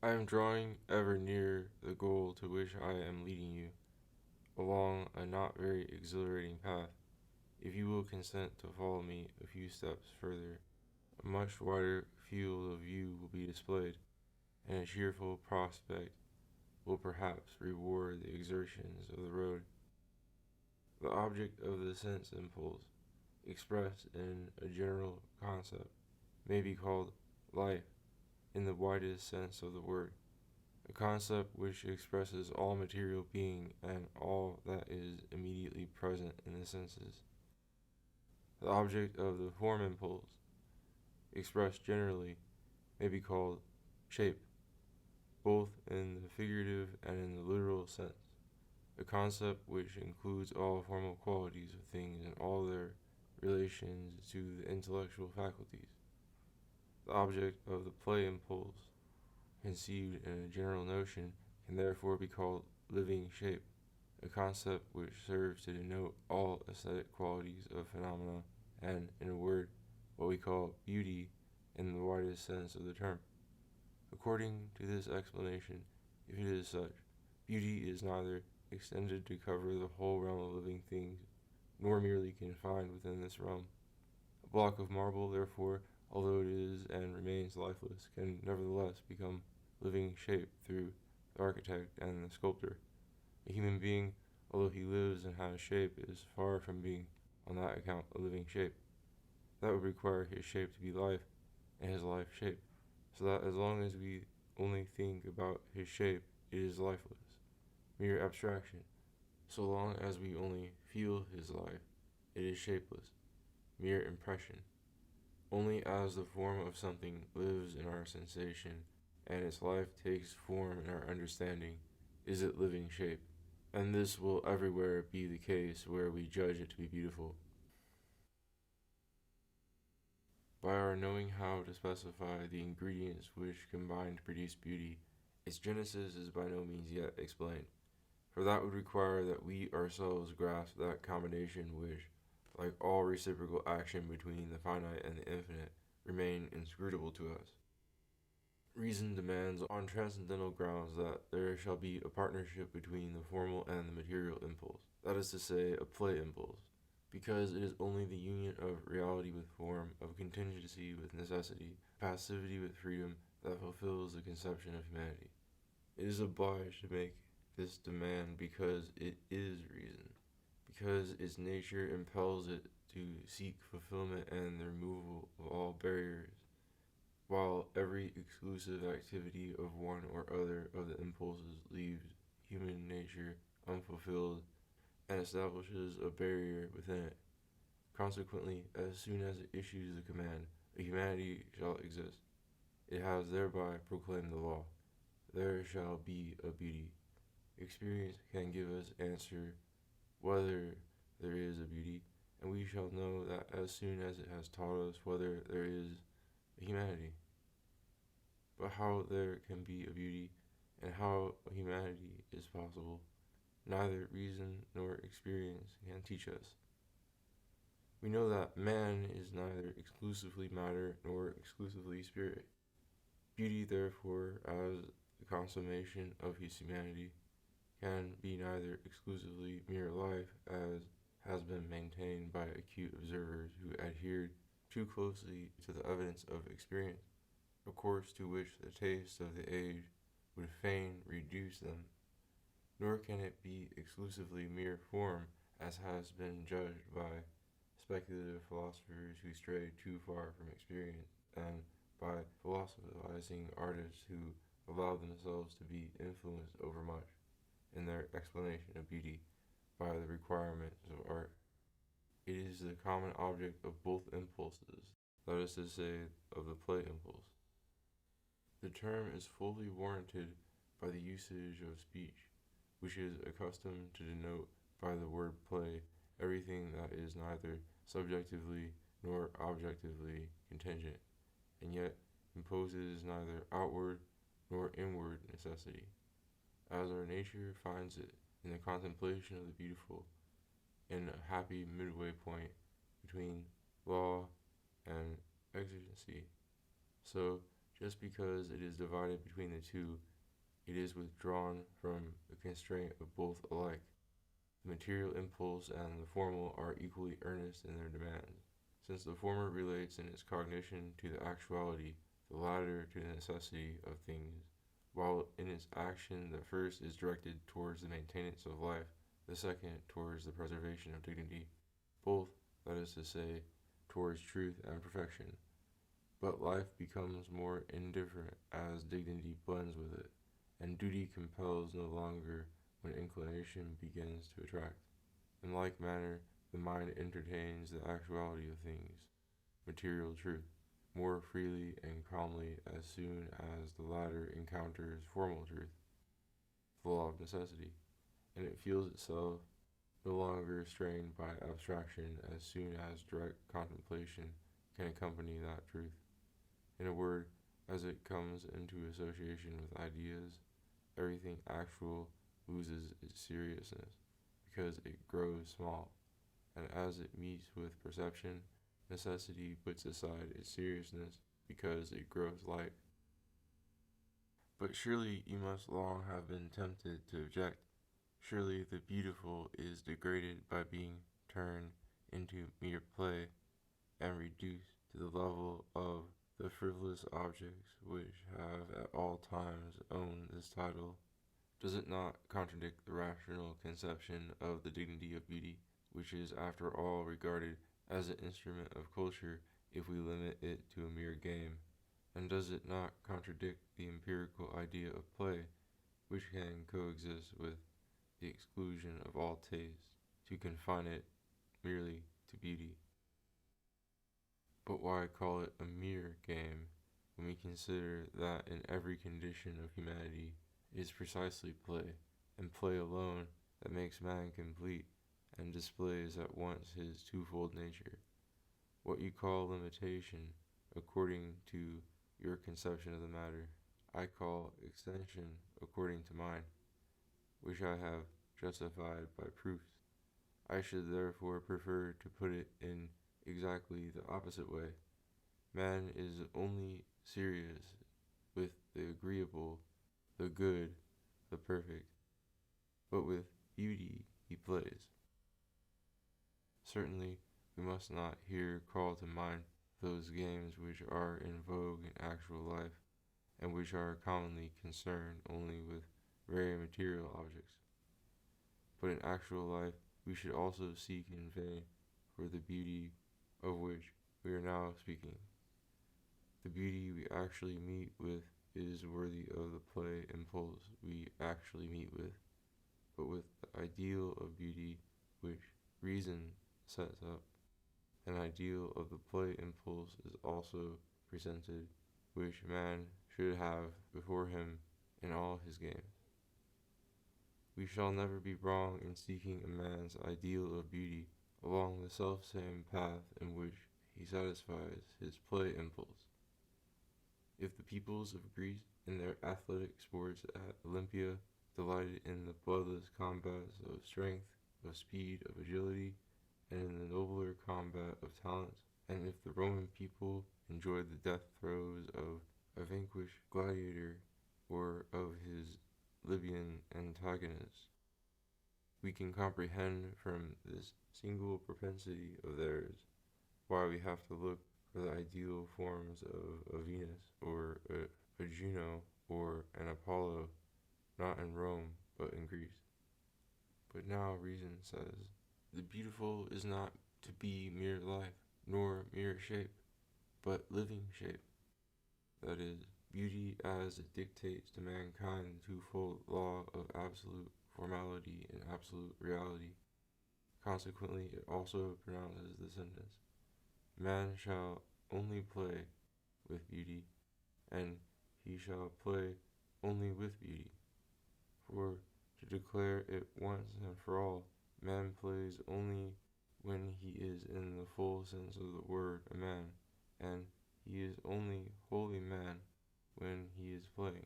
I am drawing ever nearer the goal to which I am leading you, along a not very exhilarating path. If you will consent to follow me a few steps further, a much wider field of view will be displayed, and a cheerful prospect will perhaps reward the exertions of the road. The object of the sense impulse, expressed in a general concept, may be called life in the widest sense of the word, a concept which expresses all material being and all that is immediately present in the senses. The object of the form impulse, expressed generally, may be called shape, both in the figurative and in the literal sense, a concept which includes all formal qualities of things and all their relations to the intellectual faculties. The object of the play impulse, conceived in a general notion, can therefore be called living shape, a concept which serves to denote all aesthetic qualities of phenomena and, in a word, what we call beauty in the widest sense of the term. According to this explanation, if it is such, beauty is neither extended to cover the whole realm of living things, nor merely confined within this realm. A block of marble, therefore, although it is and remains lifeless, can nevertheless become living shape through the architect and the sculptor. A human being, although he lives and has shape, is far from being, on that account, a living shape. That would require his shape to be life, and his life shape, so that as long as we only think about his shape, it is lifeless, mere abstraction. So long as we only feel his life, it is shapeless, mere impression. Only as the form of something lives in our sensation and its life takes form in our understanding is it living shape. And this will everywhere be the case where we judge it to be beautiful. By our knowing how to specify the ingredients which combine to produce beauty, its genesis is by no means yet explained, for that would require that we ourselves grasp that combination which, like all reciprocal action between the finite and the infinite, remain inscrutable to us. Reason demands on transcendental grounds that there shall be a partnership between the formal and the material impulse, that is to say, a play impulse, because it is only the union of reality with form, of contingency with necessity, passivity with freedom, that fulfills the conception of humanity. It is obliged to make this demand because it is reason, because its nature impels it to seek fulfillment and the removal of all barriers, while every exclusive activity of one or other of the impulses leaves human nature unfulfilled and establishes a barrier within it. Consequently, as soon as it issues the command, a humanity shall exist. It has thereby proclaimed the law. There shall be a beauty. Experience can give us answer whether there is a beauty, and we shall know that as soon as it has taught us whether there is a humanity. But how there can be a beauty, and how a humanity is possible, neither reason nor experience can teach us. We know that man is neither exclusively matter nor exclusively spirit. Beauty, therefore, as the consummation of his humanity, can be neither exclusively mere life, as has been maintained by acute observers who adhered too closely to the evidence of experience, a course to which the taste of the age would fain reduce them, nor can it be exclusively mere form, as has been judged by speculative philosophers who stray too far from experience, and by philosophizing artists who allow themselves to be influenced overmuch in their explanation of beauty by the requirements of art. It is the common object of both impulses, that is to say, of the play impulse. The term is fully warranted by the usage of speech, which is accustomed to denote by the word play everything that is neither subjectively nor objectively contingent, and yet imposes neither outward nor inward necessity, as our nature finds it in the contemplation of the beautiful, in a happy midway point between law and exigency. So Just because it is divided between the two, it is withdrawn from the constraint of both alike. The material impulse and the formal are equally earnest in their demands, since the former relates in its cognition to the actuality, the latter to the necessity of things, while in its action the first is directed towards the maintenance of life, the second towards the preservation of dignity, both, that is to say, towards truth and perfection. But life becomes more indifferent as dignity blends with it, and duty compels no longer when inclination begins to attract. In like manner, the mind entertains the actuality of things, material truth, more freely and calmly as soon as the latter encounters formal truth, the law of necessity, and it feels itself no longer strained by abstraction as soon as direct contemplation can accompany that truth. In a word, as it comes into association with ideas, everything actual loses its seriousness because it grows small, and as it meets with perception, necessity puts aside its seriousness because it grows light. But surely you must long have been tempted to object. Surely the beautiful is degraded by being turned into mere play and reduced to the level of the frivolous objects which have at all times owned this title. Does it not contradict the rational conception of the dignity of beauty, which is after all regarded as an instrument of culture if we limit it to a mere game? And does it not contradict the empirical idea of play, which can coexist with the exclusion of all taste, to confine it merely to beauty? But why call it a mere game when we consider that in every condition of humanity it is precisely play, and play alone, that makes man complete and displays at once his twofold nature? What you call limitation, according to your conception of the matter, I call extension according to mine, which I have justified by proofs. I should therefore prefer to put it in exactly the opposite way. Man is only serious with the agreeable, the good, the perfect, but with beauty he plays. Certainly, we must not here call to mind those games which are in vogue in actual life, and which are commonly concerned only with very material objects. But in actual life we should also seek in vain for the beauty of which we are now speaking. The beauty we actually meet with is worthy of the play impulse we actually meet with, but with the ideal of beauty which reason sets up. An ideal of the play impulse is also presented, which man should have before him in all his games. We shall never be wrong in seeking a man's ideal of beauty along the self-same path in which he satisfies his play impulse. If the peoples of Greece in their athletic sports at Olympia delighted in the bloodless combats of strength, of speed, of agility, and in the nobler combat of talents, and if the Roman people enjoyed the death throes of a vanquished gladiator or of his Libyan antagonist, we can comprehend from this single propensity of theirs why we have to look for the ideal forms of a Venus or a Juno or an Apollo, not in Rome but in Greece. But now reason says, the beautiful is not to be mere life, nor mere shape, but living shape. That is, beauty as it dictates to mankind the twofold law of absolute formality and absolute reality. Consequently, it also pronounces the sentence, man shall only play with beauty, and he shall play only with beauty. For, to declare it once and for all, man plays only when he is in the full sense of the word a man, and he is only wholly man when he is playing.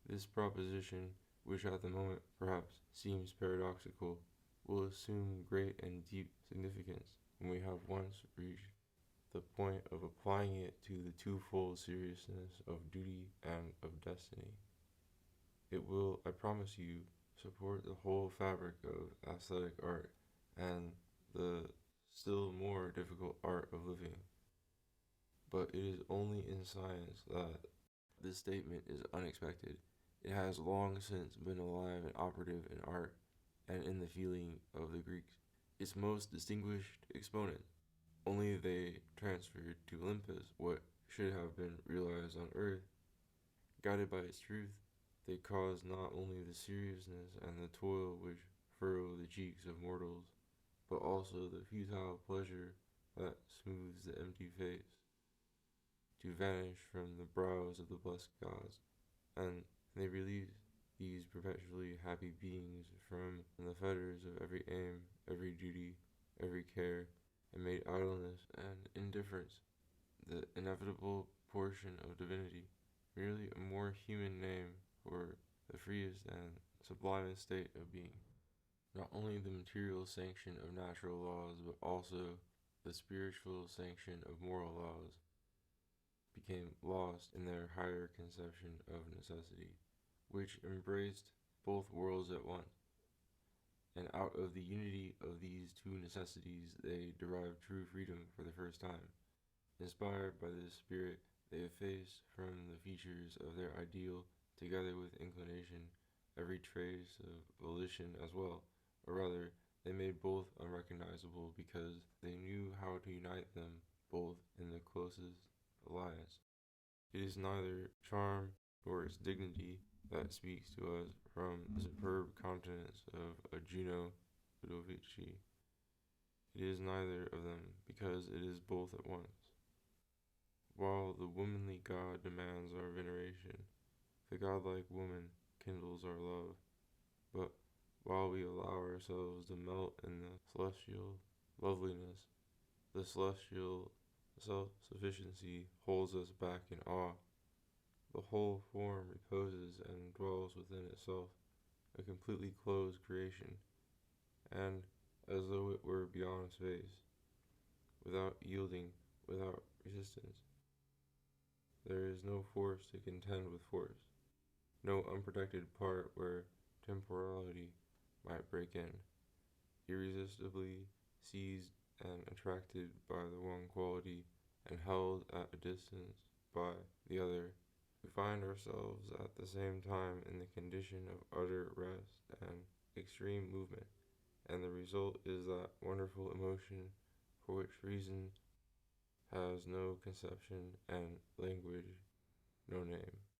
This proposition, which at the moment perhaps seems paradoxical, will assume great and deep significance when we have once reached the point of applying it to the twofold seriousness of duty and of destiny. It will, I promise you, support the whole fabric of aesthetic art and the still more difficult art of living. But it is only in science that this statement is unexpected. It has long since been alive and operative in art and in the feeling of the Greeks, its most distinguished exponent. Only they transferred to Olympus what should have been realized on earth. Guided by its truth, they caused not only the seriousness and the toil which furrow the cheeks of mortals, but also the futile pleasure that smooths the empty face, to vanish from the brows of the blessed gods, and they relieved these perpetually happy beings from the fetters of every aim, every duty, every care, and made idleness and indifference the inevitable portion of divinity, merely a more human name for the freest and sublimest state of being. Not only the material sanction of natural laws, but also the spiritual sanction of moral laws became lost in their higher conception of necessity, which embraced both worlds at once. And out of the unity of these two necessities they derived true freedom for the first time. Inspired by this spirit, they effaced from the features of their ideal, together with inclination, every trace of volition as well, or rather, they made both unrecognizable because they knew how to unite them both in the closest alliance. It is neither charm nor its dignity that speaks to us from the superb countenance of a Juno Ludovici. It is neither of them, because it is both at once. While the womanly god demands our veneration, the godlike woman kindles our love. But while we allow ourselves to melt in the celestial loveliness, the celestial self-sufficiency holds us back in awe. The whole form reposes and dwells within itself, a completely closed creation, and as though it were beyond space, without yielding, without resistance. There is no force to contend with force, no unprotected part where temporality might break in, irresistibly seized and attracted by the one quality and held at a distance by the other. We find ourselves at the same time in the condition of utter rest and extreme movement, and the result is that wonderful emotion for which reason has no conception and language no name.